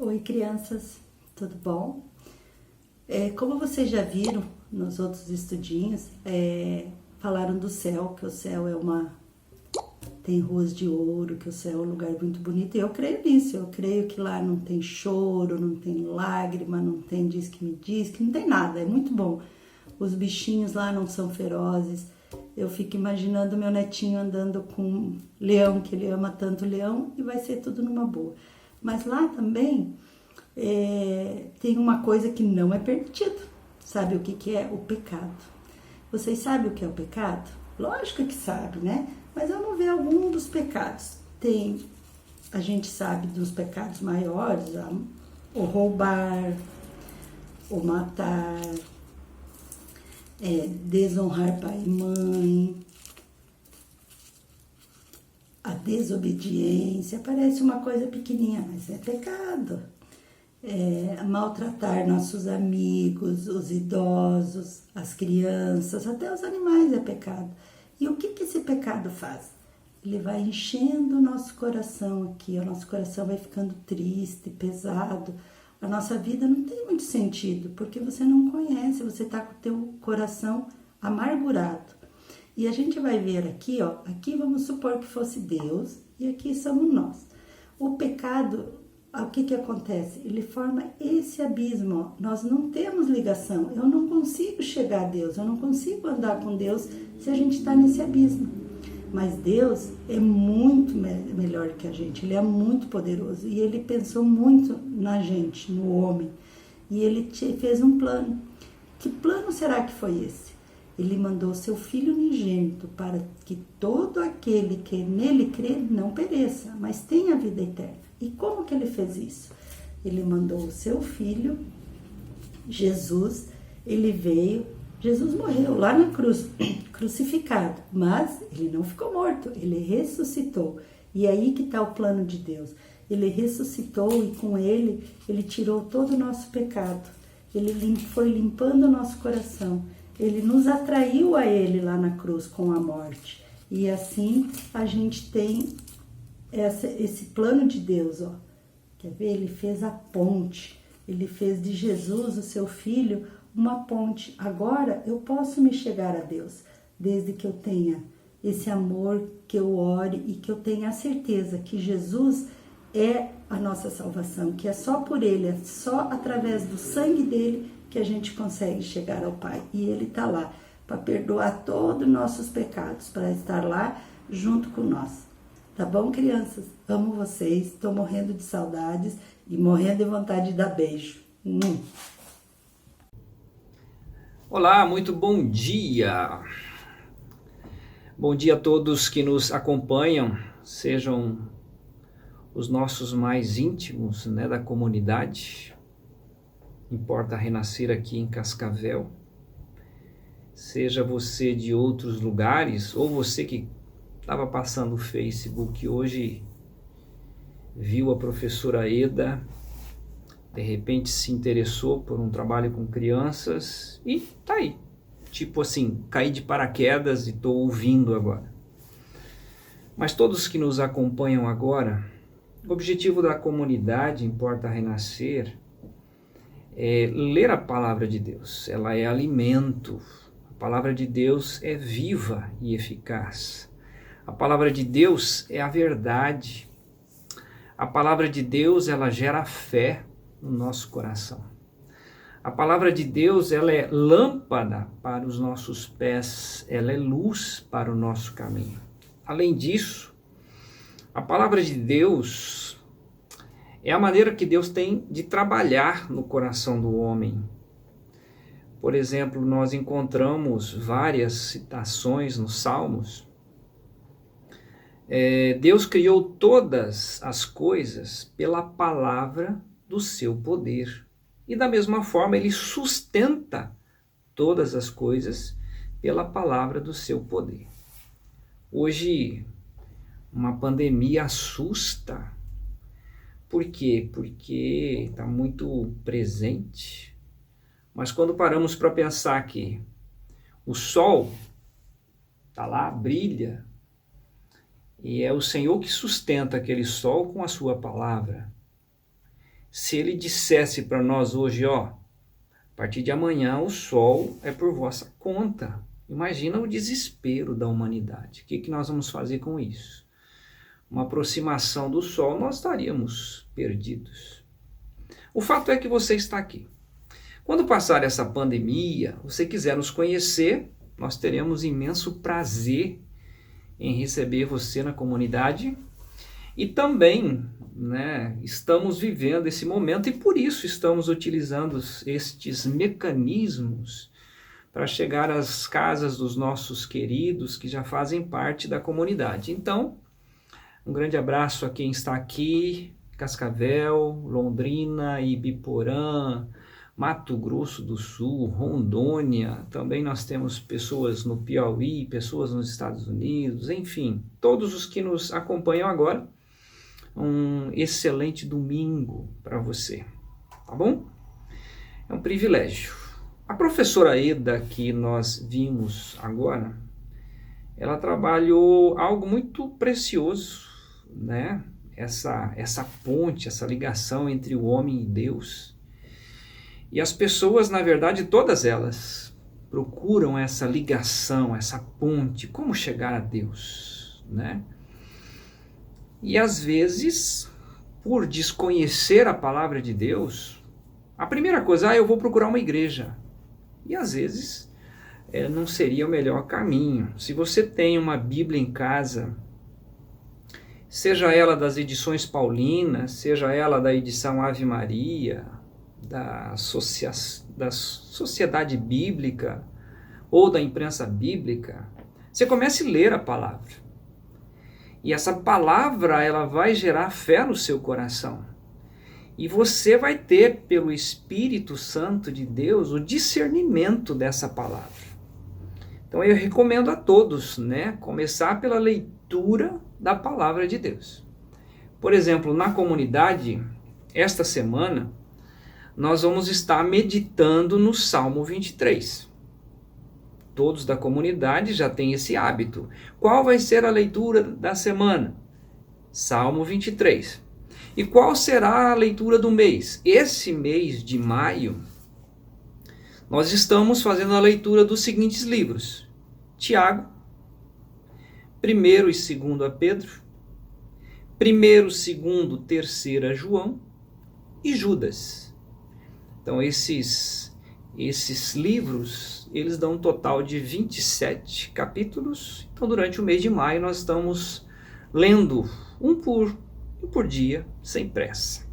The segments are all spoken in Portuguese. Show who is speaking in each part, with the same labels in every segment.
Speaker 1: Oi, crianças, tudo bom? Como vocês já viram nos outros estudinhos, falaram do céu, que o céu tem ruas de ouro, que o céu é um lugar muito bonito, e eu creio nisso, eu creio que lá não tem choro, não tem lágrima, não tem diz que não tem nada, é muito bom. Os bichinhos lá não são ferozes, eu fico imaginando meu netinho andando com um leão, que ele ama tanto o leão, e vai ser tudo numa boa. Mas lá também tem uma coisa que não é permitida. Sabe o que é? O pecado. Vocês sabem o que é o pecado? Lógico que sabe, né? Mas vamos ver algum dos pecados. A gente sabe dos pecados maiores, o roubar, o matar, desonrar pai e mãe, a desobediência. Parece uma coisa pequenininha, mas é pecado. Maltratar nossos amigos, os idosos, as crianças, até os animais é pecado. E o que esse pecado faz? Ele vai enchendo o nosso coração aqui, o nosso coração vai ficando triste, pesado. A nossa vida não tem muito sentido, porque você não conhece, você está com o teu coração amargurado. E a gente vai ver aqui, aqui vamos supor que fosse Deus e aqui somos nós. O pecado, o que acontece? Ele forma esse abismo, nós não temos ligação, eu não consigo chegar a Deus, eu não consigo andar com Deus se a gente está nesse abismo. Mas Deus é muito melhor que a gente, Ele é muito poderoso e Ele pensou muito na gente, no homem, e Ele fez um plano. Que plano será que foi esse? Ele mandou seu Filho unigênito para que todo aquele que nele crê não pereça, mas tenha vida eterna. E como que ele fez isso? Ele mandou o seu Filho, Jesus, ele veio, Jesus morreu lá na cruz, crucificado, mas ele não ficou morto, ele ressuscitou. E aí que está o plano de Deus. Ele ressuscitou e com ele tirou todo o nosso pecado. Ele foi limpando o nosso coração. Ele nos atraiu a ele lá na cruz com a morte. E assim a gente tem esse plano de Deus, Quer ver? Ele fez a ponte. Ele fez de Jesus, o seu Filho, uma ponte. Agora eu posso me chegar a Deus, desde que eu tenha esse amor, que eu ore e que eu tenha a certeza que Jesus é a nossa salvação, que é só por Ele, é só através do sangue dele que a gente consegue chegar ao Pai. E Ele está lá para perdoar todos os nossos pecados, para estar lá junto com nós. Tá bom, crianças? Amo vocês, estou morrendo de saudades e morrendo de vontade de dar beijo.
Speaker 2: Olá, muito bom dia! Bom dia a todos que nos acompanham, sejam os nossos mais íntimos, da comunidade. Importa renascer aqui em Cascavel. Seja você de outros lugares, ou você que estava passando o Facebook hoje, viu a professora Eda, de repente se interessou por um trabalho com crianças e tá aí. Tipo assim, caí de paraquedas e estou ouvindo agora. Mas todos que nos acompanham agora, o objetivo da comunidade Importa Renascer é ler a palavra de Deus. Ela é alimento. A palavra de Deus é viva e eficaz. A palavra de Deus é a verdade. A palavra de Deus, ela gera fé no nosso coração. A palavra de Deus, ela é lâmpada para os nossos pés, ela é luz para o nosso caminho. Além disso, a palavra de Deus é a maneira que Deus tem de trabalhar no coração do homem. Por exemplo, nós encontramos várias citações nos Salmos. Deus criou todas as coisas pela palavra do seu poder. E da mesma forma, Ele sustenta todas as coisas pela palavra do seu poder. Hoje, uma pandemia assusta. Por quê? Porque está muito presente. Mas quando paramos para pensar que o sol está lá, brilha, e é o Senhor que sustenta aquele sol com a sua palavra. se ele dissesse para nós hoje, ó, a partir de amanhã o sol é por vossa conta. Imagina o desespero da humanidade. O que nós vamos fazer com isso? Uma aproximação do sol, nós estaríamos perdidos. O fato é que você está aqui. Quando passar essa pandemia, você quiser nos conhecer, nós teremos imenso prazer em receber você na comunidade. E também, né, estamos vivendo esse momento e por isso estamos utilizando estes mecanismos para chegar às casas dos nossos queridos que já fazem parte da comunidade. Então, um grande abraço a quem está aqui, Cascavel, Londrina, Ibiporã, Mato Grosso do Sul, Rondônia, também nós temos pessoas no Piauí, pessoas nos Estados Unidos, enfim, todos os que nos acompanham agora, um excelente domingo para você, tá bom? É um privilégio. A professora Eda, que nós vimos agora, ela trabalhou algo muito precioso, né? Essa ponte, essa ligação entre o homem e Deus. E as pessoas, na verdade, todas elas procuram essa ligação, essa ponte, como chegar a Deus, né? E às vezes, por desconhecer a palavra de Deus, a primeira coisa, eu vou procurar uma igreja. E às vezes, não seria o melhor caminho. Se você tem uma Bíblia em casa, seja ela das edições paulinas, seja ela da edição Ave Maria, da Sociedade Bíblica ou da imprensa bíblica, você comece a ler a palavra. E essa palavra, ela vai gerar fé no seu coração. E você vai ter, pelo Espírito Santo de Deus, o discernimento dessa palavra. Então eu recomendo a todos, né, começar pela leitura da palavra de Deus. Por exemplo, na comunidade, esta semana, nós vamos estar meditando no Salmo 23. Todos da comunidade já têm esse hábito. Qual vai ser a leitura da semana? Salmo 23. E qual será a leitura do mês? Esse mês de maio, nós estamos fazendo a leitura dos seguintes livros: Tiago, 1º e 2º a Pedro, 1º, 2º, 3º a João e Judas. Então esses livros, eles dão um total de 27 capítulos. Então durante o mês de maio nós estamos lendo um por dia, sem pressa.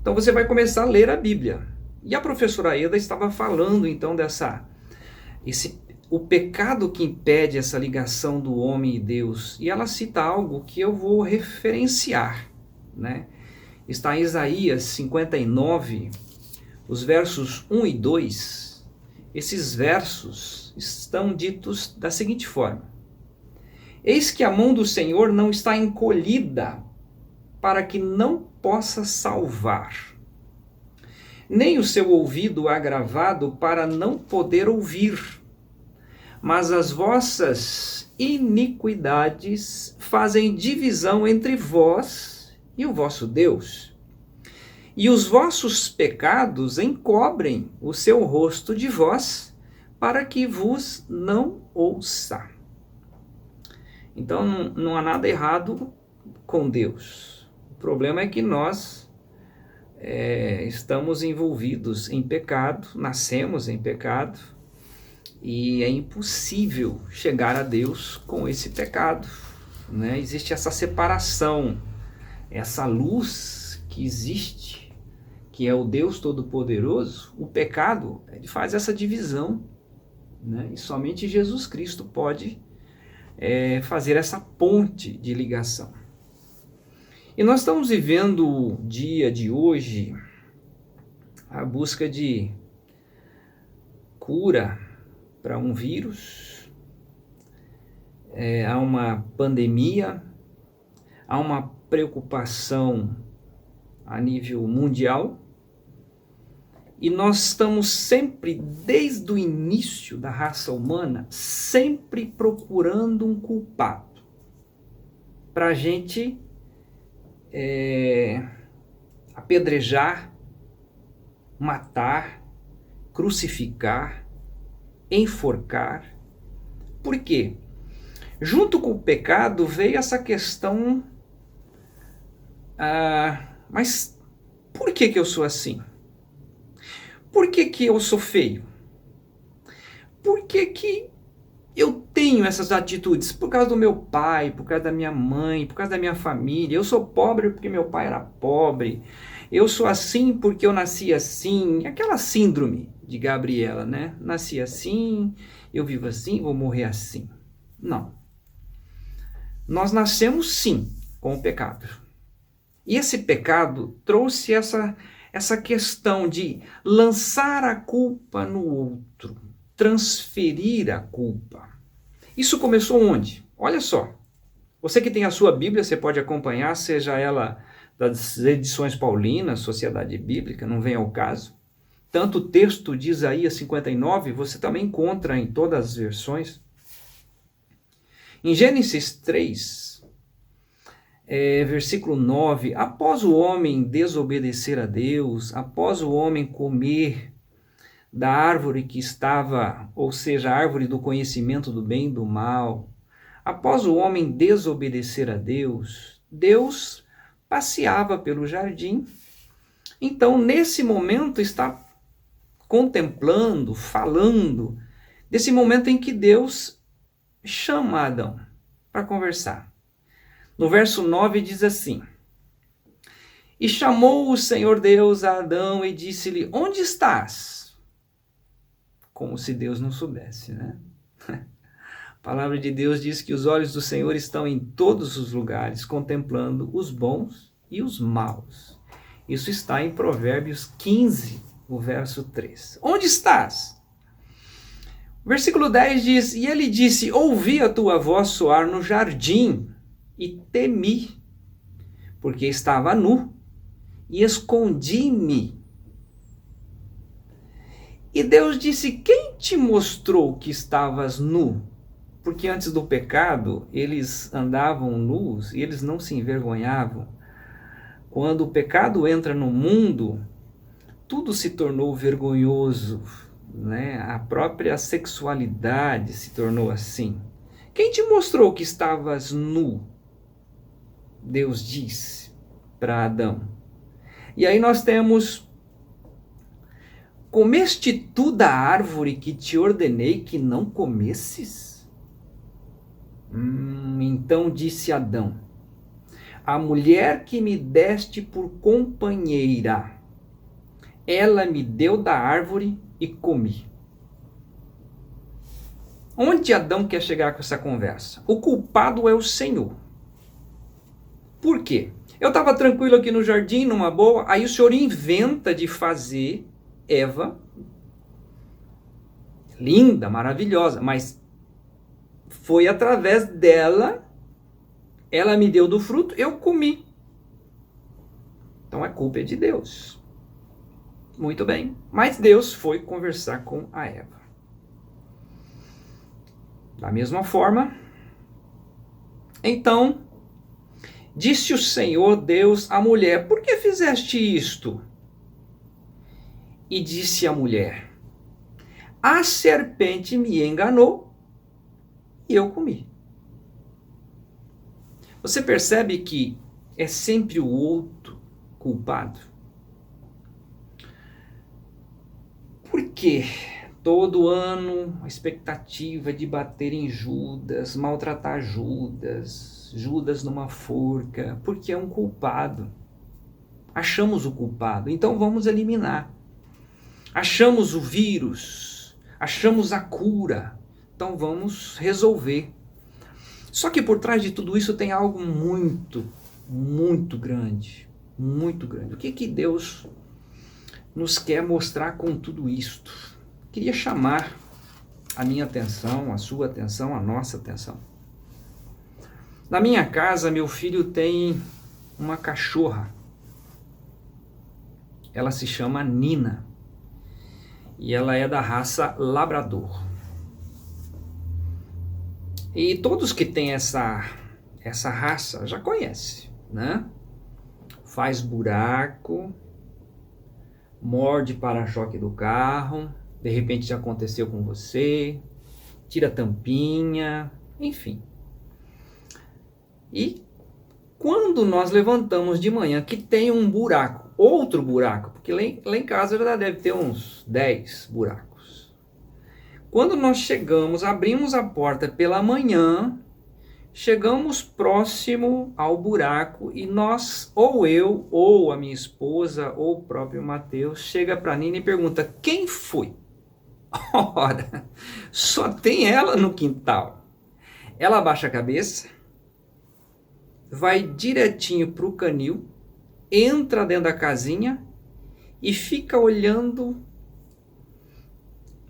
Speaker 2: Então você vai começar a ler a Bíblia. E a professora Eda estava falando então o pecado que impede essa ligação do homem e Deus. E ela cita algo que eu vou referenciar, né? Está em Isaías 59, os versos 1 e 2. Esses versos estão ditos da seguinte forma: Eis que a mão do Senhor não está encolhida para que não possa salvar, nem o seu ouvido agravado para não poder ouvir. Mas as vossas iniquidades fazem divisão entre vós e o vosso Deus, e os vossos pecados encobrem o seu rosto de vós, para que vos não ouça. Então não há nada errado com Deus. O problema é que nós estamos envolvidos em pecado, nascemos em pecado, e é impossível chegar a Deus com esse pecado, né? Existe essa separação, essa luz que existe, que é o Deus Todo-Poderoso. O pecado, ele faz essa divisão, né? E somente Jesus Cristo pode fazer essa ponte de ligação. E nós estamos vivendo o dia de hoje a busca de cura para um vírus, há uma pandemia, há uma preocupação a nível mundial, e nós estamos sempre, desde o início da raça humana, sempre procurando um culpado para a gente apedrejar, matar, crucificar, enforcar. Por quê? Junto com o pecado veio essa questão, mas por que eu sou assim? Por que eu sou feio? Por que eu tenho essas atitudes? Por causa do meu pai, por causa da minha mãe, por causa da minha família. Eu sou pobre porque meu pai era pobre. Eu sou assim porque eu nasci assim. Aquela síndrome de Gabriela, né? Nasci assim, eu vivo assim, vou morrer assim. Não. Nós nascemos sim com o pecado. E esse pecado trouxe essa questão de lançar a culpa no outro, transferir a culpa. Isso começou onde? Olha só. Você que tem a sua Bíblia, você pode acompanhar, seja ela das edições paulinas, Sociedade Bíblica, não vem ao caso. Tanto o texto de Isaías 59, você também encontra em todas as versões. Em Gênesis 3, versículo 9, após o homem desobedecer a Deus, após o homem comer da árvore que estava, ou seja, a árvore do conhecimento do bem e do mal, após o homem desobedecer a Deus, Deus passeava pelo jardim. Então, nesse momento, está contemplando, falando, desse momento em que Deus chama Adão para conversar. No verso 9 diz assim: E chamou o Senhor Deus a Adão e disse-lhe, onde estás? Como se Deus não soubesse, né? A palavra de Deus diz que os olhos do Senhor estão em todos os lugares, contemplando os bons e os maus. Isso está em Provérbios 15, o verso 3. Onde estás? O versículo 10 diz, e ele disse, ouvi a tua voz soar no jardim, e temi, porque estava nu, e escondi-me. E Deus disse, quem te mostrou que estavas nu? Porque antes do pecado, eles andavam nus e eles não se envergonhavam. Quando o pecado entra no mundo, tudo se tornou vergonhoso, né? A própria sexualidade se tornou assim. Quem te mostrou que estavas nu? Deus disse para Adão. E aí nós temos, comeste tu da árvore que te ordenei que não comesses? Então disse Adão, a mulher que me deste por companheira, ela me deu da árvore e comi. Onde Adão quer chegar com essa conversa? O culpado é o Senhor. Por quê? Eu estava tranquilo aqui no jardim, numa boa, aí o Senhor inventa de fazer Eva, linda, maravilhosa, mas foi através dela, ela me deu do fruto, eu comi. Então a culpa é de Deus. Muito bem, mas Deus foi conversar com a Eva. Da mesma forma, então, disse o Senhor Deus à mulher, por que fizeste isto? E disse a mulher, a serpente me enganou e eu comi. Você percebe que é sempre o outro culpado? Por quê? Todo ano a expectativa de bater em Judas, maltratar Judas, Judas numa forca, porque é um culpado. Achamos o culpado, então vamos eliminar. Achamos o vírus, achamos a cura, então vamos resolver. Só que por trás de tudo isso tem algo muito, muito grande, muito grande. O que Deus nos quer mostrar com tudo isto? Queria chamar a minha atenção, a sua atenção, a nossa atenção. Na minha casa, meu filho tem uma cachorra. Ela se chama Nina. E ela é da raça Labrador. E todos que têm essa raça já conhecem, né? faz buraco, morde para-choque do carro, de repente já aconteceu com você, tira a tampinha, enfim. E quando nós levantamos de manhã que tem um buraco, outro buraco, porque lá em casa já deve ter uns 10 buracos. Quando nós chegamos, abrimos a porta pela manhã, chegamos próximo ao buraco e nós, ou eu, ou a minha esposa, ou o próprio Mateus, chega para Nina e pergunta: quem foi? Ora, só tem ela no quintal. Ela abaixa a cabeça, vai direitinho pro canil, entra dentro da casinha e fica olhando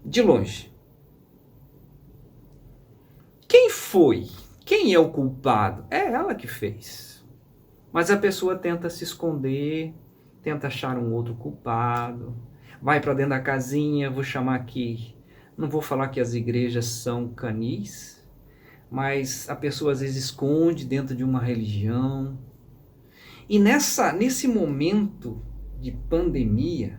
Speaker 2: de longe. Quem foi? Quem é o culpado? É ela que fez. Mas a pessoa tenta se esconder, tenta achar um outro culpado, vai para dentro da casinha, vou chamar aqui, não vou falar que as igrejas são canis, mas a pessoa às vezes esconde dentro de uma religião. E nesse momento de pandemia,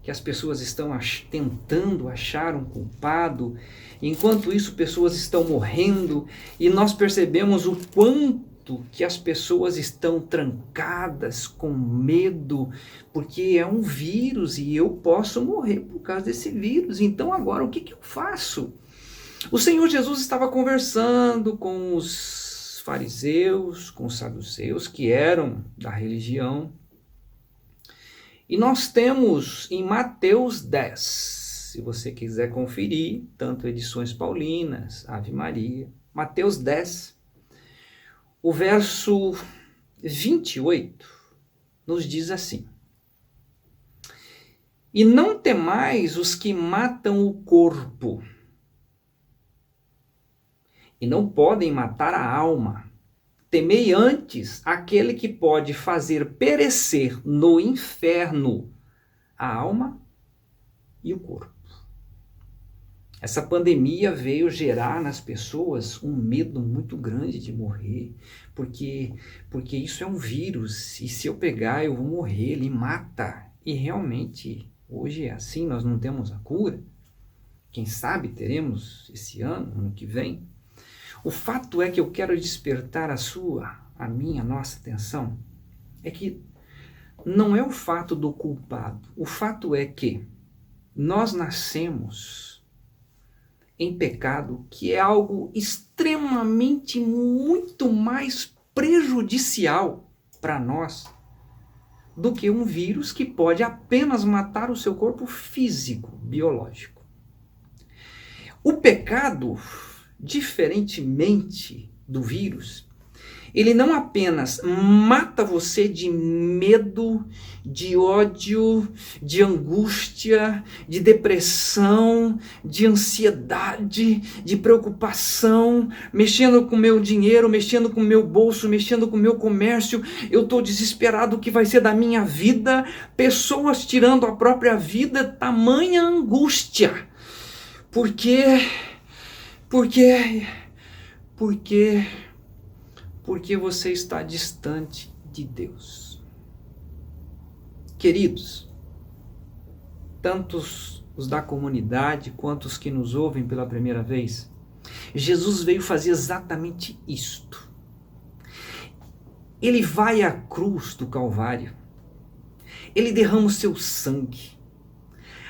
Speaker 2: que as pessoas estão tentando achar um culpado, enquanto isso pessoas estão morrendo, e nós percebemos o quanto que as pessoas estão trancadas com medo, porque é um vírus e eu posso morrer por causa desse vírus. Então agora o que eu faço? O Senhor Jesus estava conversando com os fariseus, com os saduceus, que eram da religião. E nós temos em Mateus 10, se você quiser conferir, tanto edições paulinas, Ave Maria, Mateus 10, o verso 28 nos diz assim: e não temais os que matam o corpo, e não podem matar a alma. Temei antes aquele que pode fazer perecer no inferno a alma e o corpo. Essa pandemia veio gerar nas pessoas um medo muito grande de morrer, porque isso é um vírus, e se eu pegar eu vou morrer, ele mata. E realmente hoje é assim, nós não temos a cura. Quem sabe teremos esse ano que vem. O fato é que eu quero despertar a minha, a nossa atenção, é que não é o fato do culpado. O fato é que nós nascemos em pecado, que é algo extremamente, muito mais prejudicial para nós do que um vírus que pode apenas matar o seu corpo físico, biológico. O pecado, diferentemente do vírus, ele não apenas mata você de medo, de ódio, de angústia, de depressão, de ansiedade, de preocupação, mexendo com o meu dinheiro, mexendo com o meu bolso, mexendo com o meu comércio. Eu estou desesperado, o que vai ser da minha vida? Pessoas tirando a própria vida, tamanha angústia. Porque você está distante de Deus. Queridos, tantos os da comunidade quanto os que nos ouvem pela primeira vez, Jesus veio fazer exatamente isto. Ele vai à cruz do Calvário, ele derrama o seu sangue.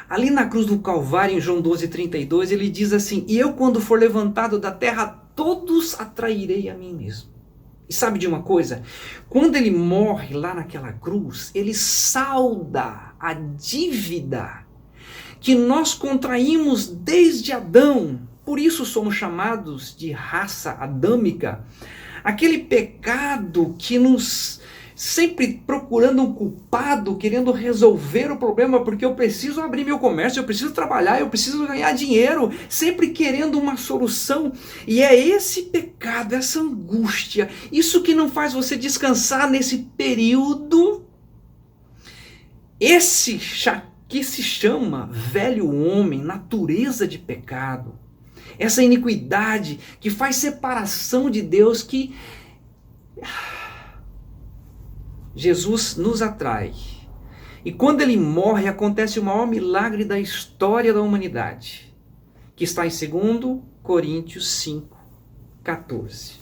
Speaker 2: Ali na cruz do Calvário, em João 12:32, ele diz assim: e eu, quando for levantado da terra, todos atrairei a mim mesmo. E sabe de uma coisa? Quando ele morre lá naquela cruz, ele salda a dívida que nós contraímos desde Adão. Por isso somos chamados de raça adâmica. Aquele pecado que nos sempre procurando um culpado, querendo resolver o problema, porque eu preciso abrir meu comércio, eu preciso trabalhar, eu preciso ganhar dinheiro, sempre querendo uma solução. E é esse pecado, essa angústia, isso que não faz você descansar nesse período, esse que se chama velho homem, natureza de pecado, essa iniquidade que faz separação de Deus, que Jesus nos atrai. E quando ele morre, acontece o maior milagre da história da humanidade, que está em 2 Coríntios 5:14.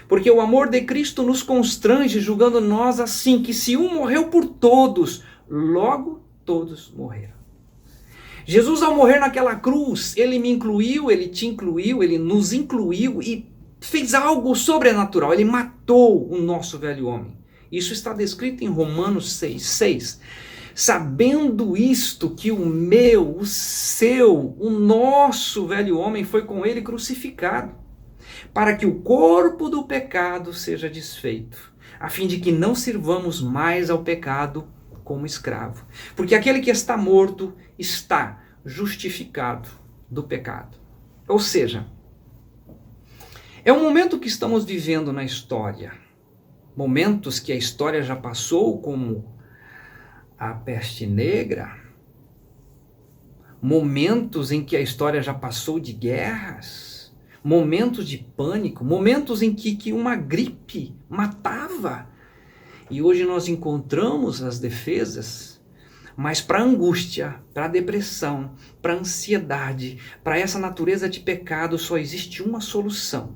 Speaker 2: Porque o amor de Cristo nos constrange, julgando nós assim, que se um morreu por todos, logo todos morreram. Jesus, ao morrer naquela cruz, ele me incluiu, ele te incluiu, ele nos incluiu e fez algo sobrenatural. Ele matou o nosso velho homem. Isso está descrito em Romanos 6:6. Sabendo isto, que o meu, o seu, o nosso velho homem foi com ele crucificado, para que o corpo do pecado seja desfeito, a fim de que não sirvamos mais ao pecado como escravo. Porque aquele que está morto está justificado do pecado. Ou seja, é um momento que estamos vivendo na história. Momentos que a história já passou, como a peste negra. Momentos em que a história já passou de guerras. Momentos de pânico. Momentos em que uma gripe matava. E hoje nós encontramos as defesas, mas para a angústia, para a depressão, para a ansiedade, para essa natureza de pecado, só existe uma solução: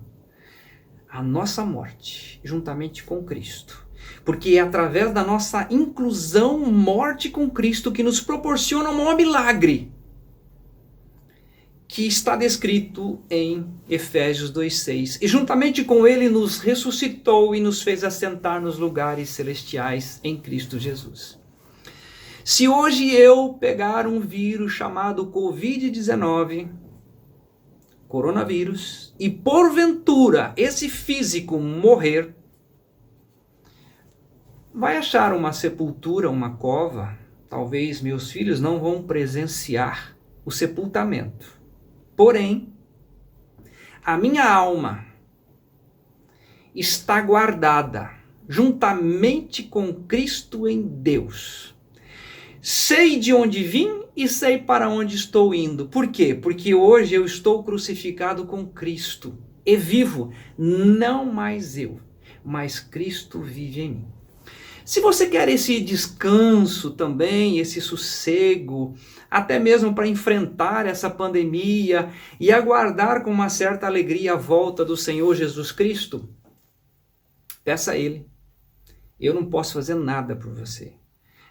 Speaker 2: a nossa morte, juntamente com Cristo. Porque é através da nossa inclusão, morte com Cristo, que nos proporciona um maior milagre, que está descrito em Efésios 2:6. E juntamente com ele nos ressuscitou e nos fez assentar nos lugares celestiais em Cristo Jesus. Se hoje eu pegar um vírus chamado Covid-19, coronavírus, e porventura esse físico morrer, vai achar uma sepultura, uma cova. Talvez meus filhos não vão presenciar o sepultamento. Porém, a minha alma está guardada juntamente com Cristo em Deus. Sei de onde vim e sei para onde estou indo. Por quê? Porque hoje eu estou crucificado com Cristo e vivo, não mais eu, mas Cristo vive em mim. Se você quer esse descanso também, esse sossego, até mesmo para enfrentar essa pandemia e aguardar com uma certa alegria a volta do Senhor Jesus Cristo, peça a Ele. Eu não posso fazer nada por você,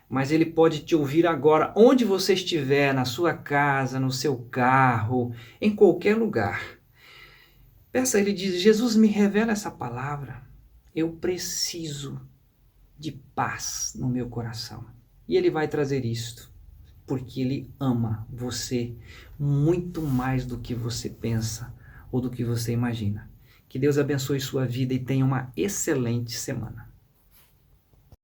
Speaker 2: mas Ele pode te ouvir agora, onde você estiver, na sua casa, no seu carro, em qualquer lugar. Peça a Ele, diz: Jesus, me revela essa palavra. Eu preciso de paz no meu coração. E Ele vai trazer isto, porque Ele ama você muito mais do que você pensa ou do que você imagina. Que Deus abençoe sua vida e tenha uma excelente semana.